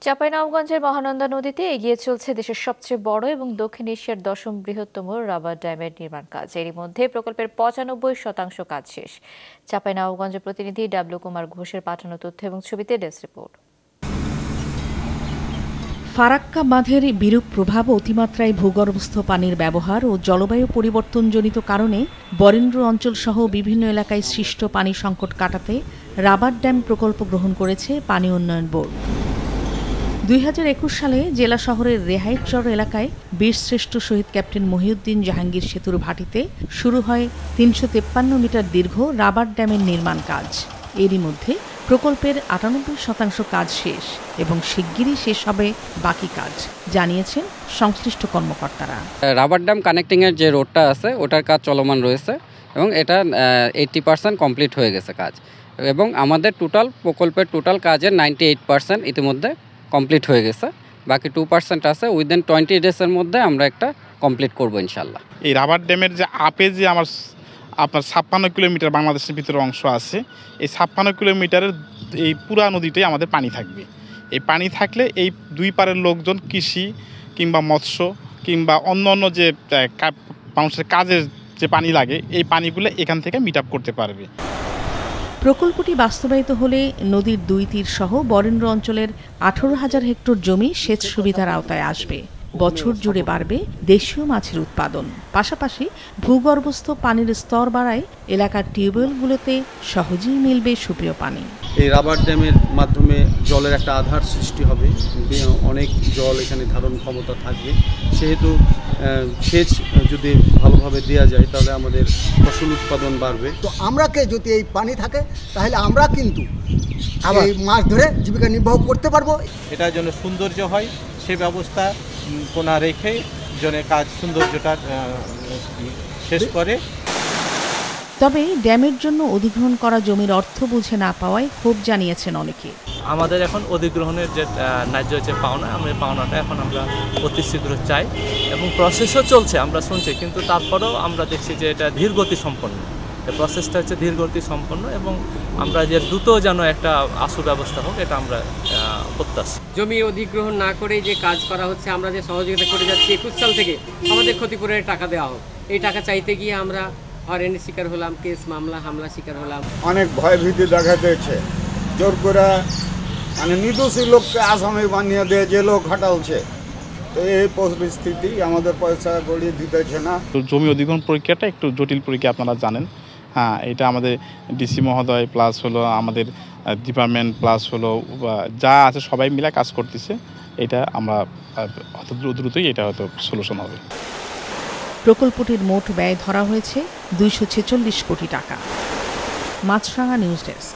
চাঁপাইনবাবগঞ্জের মহানন্দা নদীতে এগিয়ে চলছে দেশের সবচেয়ে বড় এবং দক্ষিণ এশিয়ার 10ম বৃহত্তম রাবার ড্যামের নির্মাণ কাজ। এরই মধ্যে প্রকল্পের 95% কাজ শেষ। চাঁপাইনবাবগঞ্জের প্রতিনিধি ডাব্লু কুমার ঘোষের পাঠানো তথ্য এবং ছবিতে ডেস্ক রিপোর্ট। ফারাক্কা বাঁধের বিরূপ প্রভাব, অতিমাত্রায় ভূগর্ভস্থ পানির ব্যবহার ও জলবায়ু পরিবর্তনজনিত কারণে বরেন্দ্র অঞ্চলসহ বিভিন্ন এলাকায় সৃষ্ট পানি সংকট কাটাতে রাবার ড্যাম প্রকল্প গ্রহণ করেছে পানি উন্নয়ন বোর্ড। 2021 সালে জেলা শহরের রেহাইটচর এলাকায় বীরশ্রেষ্ঠ শহীদ ক্যাপ্টেন মহিউদ্দিন জাহাঙ্গীর সেতুর ভাটিতে শুরু হয় 353 মিটার দীর্ঘ রাবার ড্যামের নির্মাণ কাজ। এরই মধ্যে প্রকল্পের 98% কাজ শেষ এবং শিগগিরই শেষ হবে বাকি কাজ, জানিয়েছেন সংশ্লিষ্ট কর্মকর্তারা। রাবার ড্যাম কানেক্টিং এর যে রোডটা আছে ওটার কাজ চলমান রয়েছে এবং এটা 80% কমপ্লিট হয়ে গেছে কাজ, এবং আমাদের প্রকল্পের টোটাল কাজের 98% ইতিমধ্যে কমপ্লিট হয়ে গেছে। বাকি 2% আছে, উইদিন 20 ডেজের মধ্যে আমরা একটা কমপ্লিট করবো ইনশাল্লাহ। এই রাবার ড্যামের যে আপে যে আপনার 56 কিলোমিটার বাংলাদেশের ভিতরে অংশ আছে, এই 56 কিলোমিটারের এই পুরা নদীটাই আমাদের পানি থাকবে। এই পানি থাকলে এই দুই পারের লোকজন কৃষি কিংবা মৎস্য কিংবা অন্য যে মানুষের কাজের যে পানি লাগে, এই পানিগুলো এখান থেকে মিট আপ করতে পারবে। প্রকল্পটি বাস্তবায়িত হলে নদীর দুই তীর সহ বরেন্দ্র অঞ্চলের 18,000 হেক্টর জমি সেচ সুবিধার আওতায় আসবে। বছর জুড়ে বাড়বে দেশীয় মাছের উৎপাদন, পাশাপাশি ভূগর্ভস্থ পানির স্তর বাড়ায় এলাকার টিউবওয়েলগুলোতে সহজেই মিলবে সুপেয় পানি। এই রাবার ড্যামের মাধ্যমে জলের একটা আধার সৃষ্টি হবে, অনেক জল এখানে ধারণ ক্ষমতা থাকবে। সেহেতু সেচ যদি ভালোভাবে দেওয়া যায় তাহলে আমাদের ফসল উৎপাদন বাড়বে। তো আমরাকে যদি এই পানি থাকে তাহলে আমরা কিন্তু এই মাছ ধরে জীবিকা নির্বাহ করতে পারবো। এটার জন্য সৌন্দর্য হয় সে ব্যবস্থা কোনা রেখে জনের কাজ সৌন্দর্যটা শেষ করে। তবে ড্যামের জন্য অধিগ্রহণ করা জমির অর্থ বুঝে না পাওয়ায় ক্ষোভ জানিয়েছেন অনেকে। আমাদের এখন অধিগ্রহণের যে ন্যায্য যে পাওনা, আমরা পাওনাটা এখন আমরা অতি শীঘ্র চাই এবং প্রসেসও চলছে, আমরা শুনছি, কিন্তু তারপরেও আমরা দেখছি যে এটা ধীরগতি সম্পন্ন। এই প্রসেসটা হচ্ছে ধীরগতি সম্পন্ন এবং আমরা যে দ্রুত যেন একটা আশু ব্যবস্থা হোক এটা আমরা প্রত্যাশা। জমি অধিগ্রহণ না করেই যে কাজ করা হচ্ছে, আমরা যে সহযোগিতা করে যাচ্ছি 21 সাল থেকে আমাদের ক্ষতিপূরণের টাকা দেওয়া হোক, এই টাকা চাইতে গিয়ে আমরা হয়রানির শিকার হলাম, কেস মামলা হামলা শিকার হলাম। অনেক ভয় ভীতি দেখা দিয়েছে, জোর করে নির্দোষী লোককে আসামি বানিয়ে দিয়ে যে লোক হাঁটালছে। তো এই পরিস্থিতি আমাদের পয়সা গড়িয়ে দিতেছে না। জমি অধিগ্রহণ প্রক্রিয়াটা একটু জটিল প্রক্রিয়া, আপনারা জানেন। হ্যাঁ, এটা আমাদের ডিসি মহোদয় প্লাস হলো আমাদের ডিপার্টমেন্ট প্লাস হলো যা আছে সবাই মিলে কাজ করতেছে। এটা আমরা দ্রুতই এটা হয়তো সলিউশন হবে। প্রকল্পটির মোট ব্যয় ধরা হয়েছে 246 কোটি টাকা। মাছরাঙা নিউজ ডেস্ক।